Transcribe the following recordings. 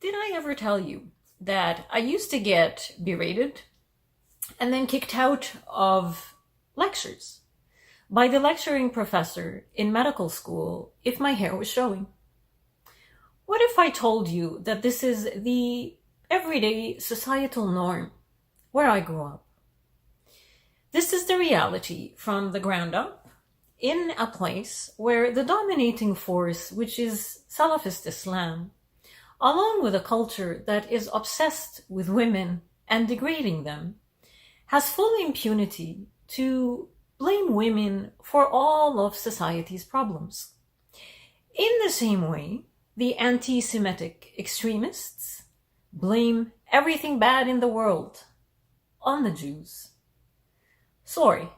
Did I ever tell you that I used to get berated and then kicked out of lectures by the lecturing professor in medical school if my hair was showing? What if I told you that this is the everyday societal norm where I grew up? This is the reality from the ground up in a place where the dominating force, which is Salafist Islam, along with a culture that is obsessed with women and degrading them, has full impunity to blame women for all of society's problems. In the same way, the anti-Semitic extremists blame everything bad in the world on the Jews. Sorry,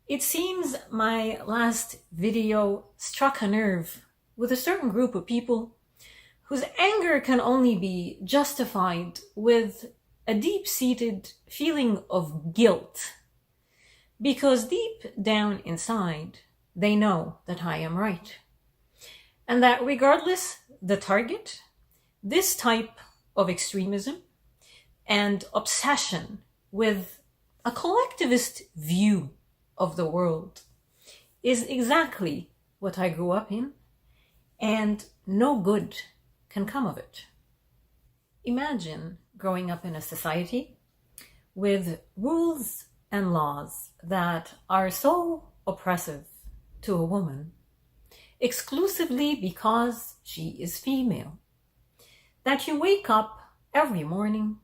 it seems my last video struck a nerve with a certain group of people whose anger can only be justified with a deep-seated feeling of guilt, because deep down inside, they know that I am right. And that regardless the target, this type of extremism and obsession with a collectivist view of the world is exactly what I grew up in, and no good can come of it. Imagine growing up in a society with rules and laws that are so oppressive to a woman exclusively because she is female, that you wake up every morning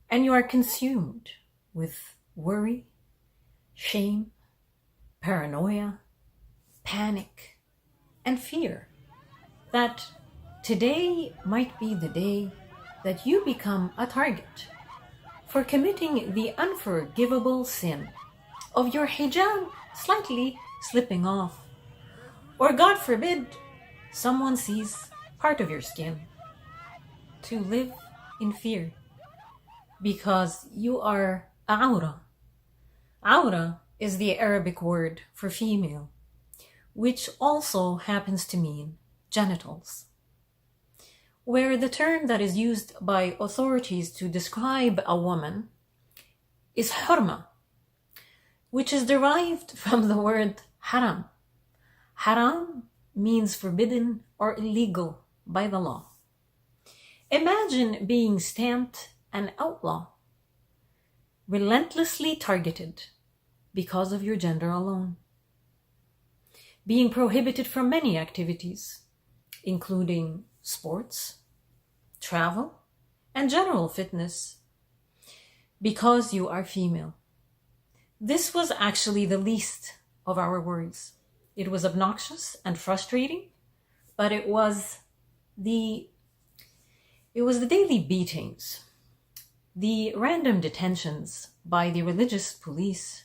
and you are consumed with worry, shame, paranoia, panic, and fear that today might be the day that you become a target for committing the unforgivable sin of your hijab slightly slipping off, or God forbid, someone sees part of your skin. To live in fear because you are awra. Awra is the Arabic word for female, which also happens to mean genitals, where the term that is used by authorities to describe a woman is hurma, which is derived from the word haram. Haram means forbidden or illegal by the law. Imagine being stamped an outlaw, relentlessly targeted because of your gender alone, being prohibited from many activities, including sports, travel, and general fitness, because you are female. This was actually the least of our worries. It was obnoxious and frustrating, but it was the daily beatings, the random detentions by the religious police,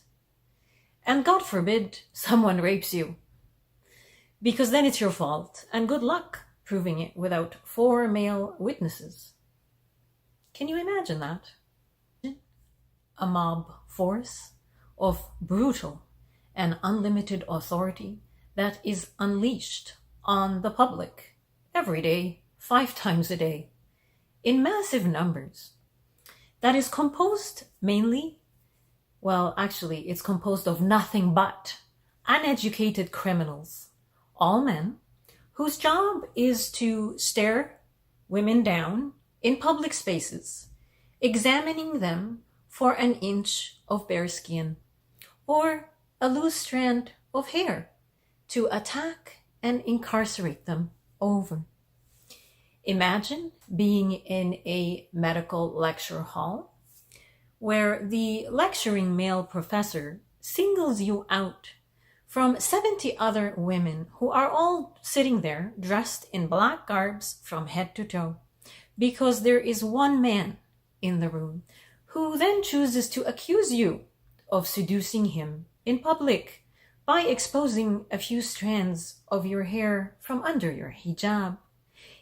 and God forbid someone rapes you, because then it's your fault, and good luck proving it without 4 male witnesses. Can you imagine that? A mob force of brutal and unlimited authority that is unleashed on the public every day, 5 times a day, in massive numbers, that is composed mainly, well, actually, it's composed of nothing but uneducated criminals, all men, whose job is to stare women down in public spaces, examining them for an inch of bare skin or a loose strand of hair to attack and incarcerate them over. Imagine being in a medical lecture hall where the lecturing male professor singles you out from 70 other women who are all sitting there dressed in black garbs from head to toe, because there is one man in the room who then chooses to accuse you of seducing him in public by exposing a few strands of your hair from under your hijab.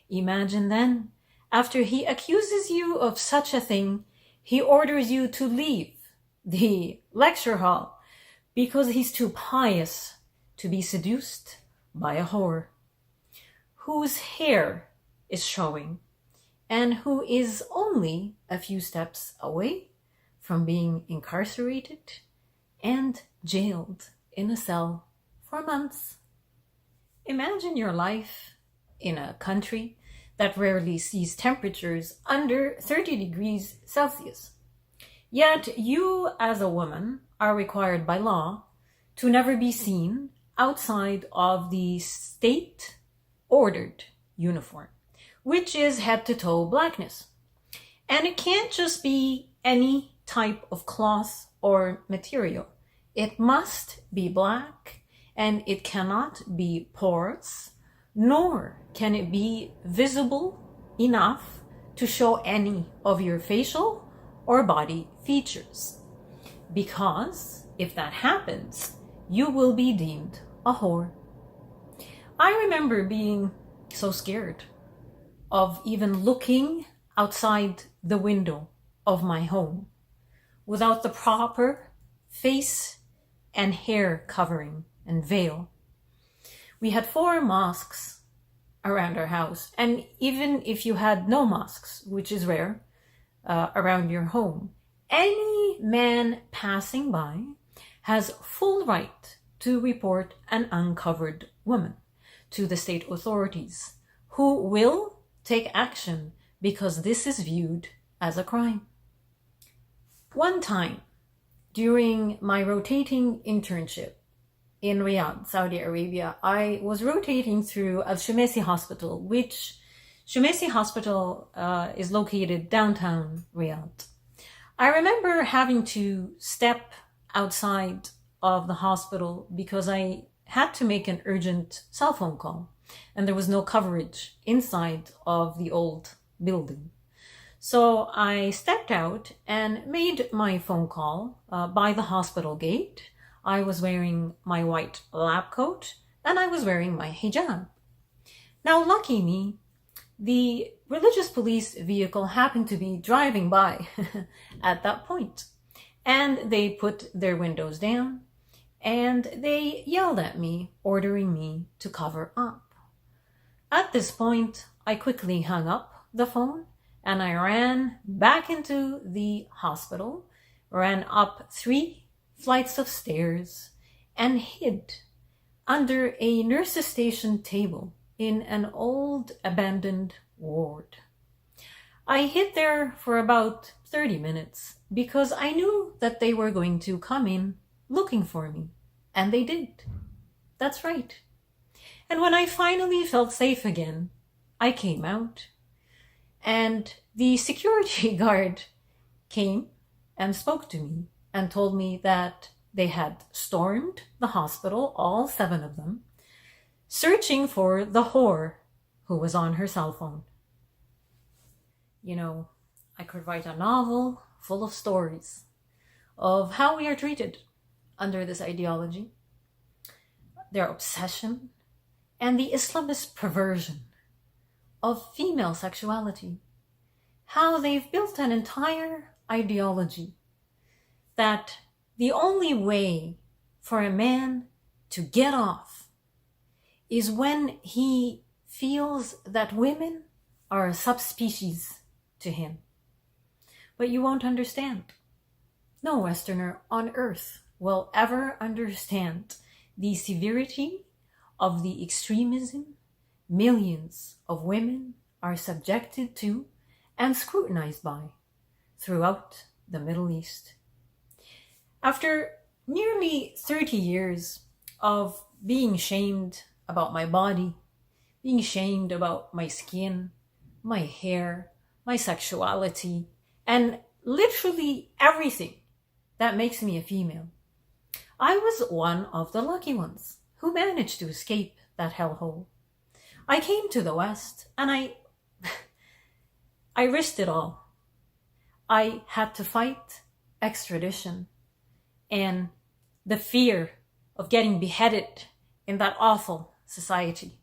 Imagine then, after he accuses you of such a thing, he orders you to leave the lecture hall because he's too pious to be seduced by a whore whose hair is showing and who is only a few steps away from being incarcerated and jailed in a cell for months. Imagine your life in a country that rarely sees temperatures under 30 degrees Celsius. Yet you, as a woman, are required by law to never be seen outside of the state-ordered uniform, which is head-to-toe blackness. And it can't just be any type of cloth or material. It must be black, and it cannot be porous, nor can it be visible enough to show any of your facial or body features. Because if that happens, you will be deemed a whore. I remember being so scared of even looking outside the window of my home without the proper face and hair covering and veil. We had 4 mosques around our house, and even if you had no mosques, which is rare, around your home, any man passing by has full right to report an uncovered woman to the state authorities, who will take action because this is viewed as a crime. One time, during my rotating internship in Riyadh, Saudi Arabia, I was rotating through Al Shumaisi Hospital, which Shumaisi Hospital is located downtown Riyadh. I remember having to step outside of the hospital because I had to make an urgent cell phone call, and there was no coverage inside of the old building. So I stepped out and made my phone call by the hospital gate. I was wearing my white lab coat and I was wearing my hijab. Now, lucky me, the religious police vehicle happened to be driving by at that point, and they put their windows down and they yelled at me, ordering me to cover up. At this point, I quickly hung up the phone and I ran back into the hospital, ran up 3 flights of stairs, and hid under a nurse's station table in an old abandoned ward. I hid there for about 30 minutes because I knew that they were going to come in looking for me. And they did. That's right. And when I finally felt safe again, I came out. And the security guard came and spoke to me and told me that they had stormed the hospital, all 7 of them, searching for the whore who was on her cell phone. You know, I could write a novel full of stories of how we are treated under this ideology, their obsession, and the Islamist perversion of female sexuality. How they've built an entire ideology that the only way for a man to get off is when he feels that women are a subspecies to him. But you won't understand. No Westerner on earth will ever understand the severity of the extremism millions of women are subjected to and scrutinized by throughout the Middle East. After nearly 30 years of being shamed about my body, being shamed about my skin, my hair, my sexuality, and literally everything that makes me a female, I was one of the lucky ones who managed to escape that hellhole. I came to the West and I risked it all. I had to fight extradition and the fear of getting beheaded in that awful society.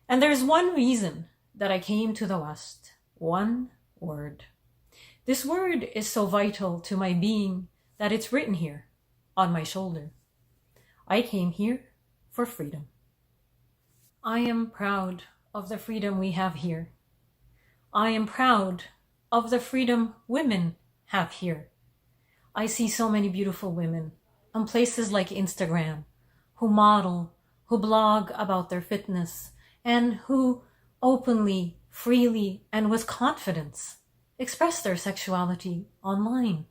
And there's one reason that I came to the West. One word. This word is so vital to my being that it's written here on my shoulder. I came here for freedom. I am proud of the freedom we have here. I am proud of the freedom women have here. I see so many beautiful women on places like Instagram who model, who blog about their fitness, and who openly, freely, and with confidence express their sexuality online.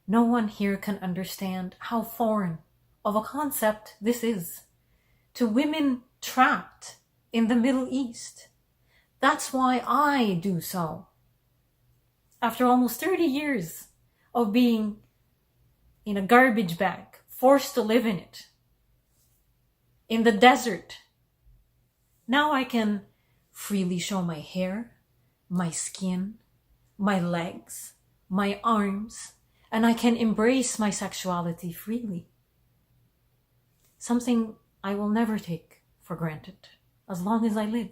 No one here can understand how foreign of a concept this is to women trapped in the Middle East. That's why I do so. After almost 30 years of being in a garbage bag, forced to live in it, in the desert, now I can freely show my hair, my skin, my legs, my arms, and I can embrace my sexuality freely. Something I will never take for granted as long as I live.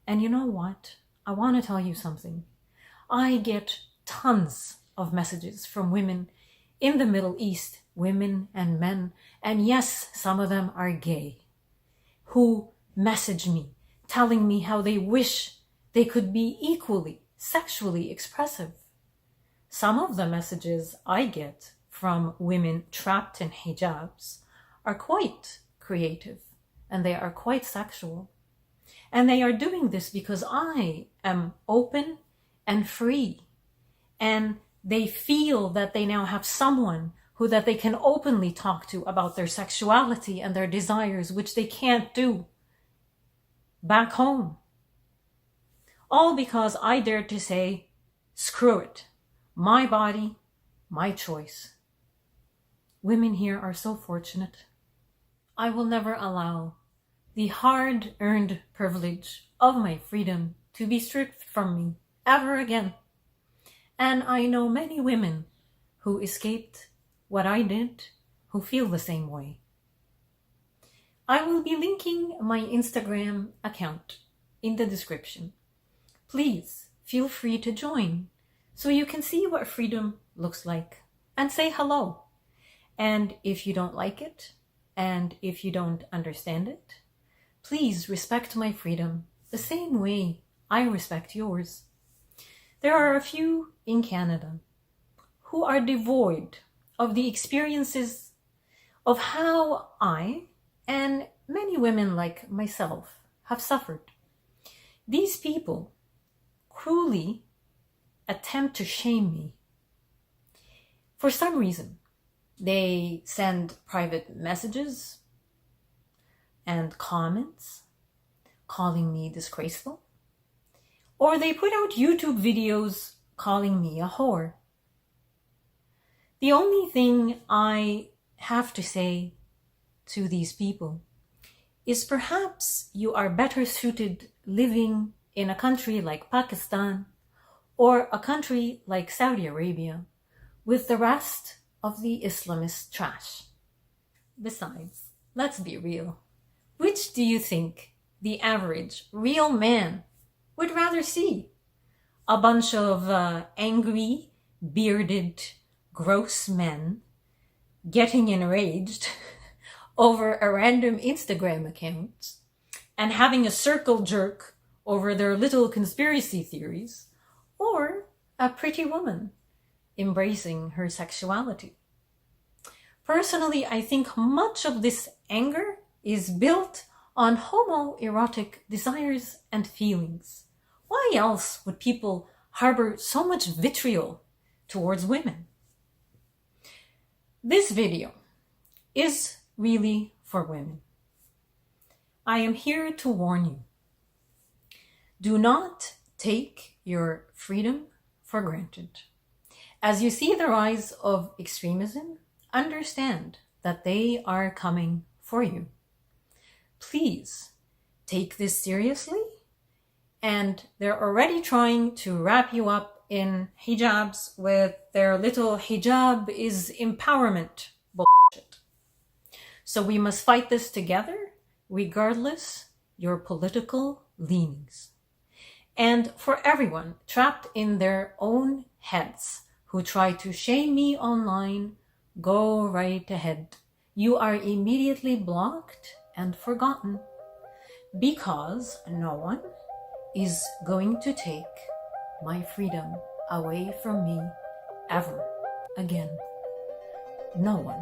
And you know what? I want to tell you something. I get tons of messages from women in the Middle East, women and men, and yes, some of them are gay, who message me, telling me how they wish they could be equally sexually expressive. Some of the messages I get from women trapped in hijabs are quite creative, and they are quite sexual. And they are doing this because I am open and free, and they feel that they now have someone that they can openly talk to about their sexuality and their desires, which they can't do back home. All because I dared to say, screw it, my body, my choice. Women here are so fortunate. I will never allow the hard-earned privilege of my freedom to be stripped from me ever again. And I know many women who escaped what I did, who feel the same way. I will be linking my Instagram account in the description. Please feel free to join so you can see what freedom looks like and say hello. And if you don't like it, and if you don't understand it, please respect my freedom the same way I respect yours. There are a few in Canada who are devoid of the experiences of how I and many women like myself have suffered. These people cruelly attempt to shame me. For some reason, they send private messages and comments calling me disgraceful, or they put out YouTube videos calling me a whore. The only thing I have to say to these people is perhaps you are better suited living in a country like Pakistan or a country like Saudi Arabia with the rest of the Islamist trash. Besides, let's be real. Which do you think the average real man would rather see? A bunch of angry, bearded, gross men getting enraged over a random Instagram account and having a circle jerk over their little conspiracy theories, or a pretty woman embracing her sexuality? Personally, I think much of this anger is built on homoerotic desires and feelings. Why else would people harbor so much vitriol towards women? This video is really for women. I am here to warn you. Do not take your freedom for granted. As you see the rise of extremism, understand that they are coming for you. Please take this seriously, and they're already trying to wrap you up in hijabs with their little hijab is empowerment bullshit. So we must fight this together, regardless your political leanings. And for everyone trapped in their own heads who try to shame me online, go right ahead. You are immediately blocked and forgotten, because no one is going to take my freedom away from me ever again. No one.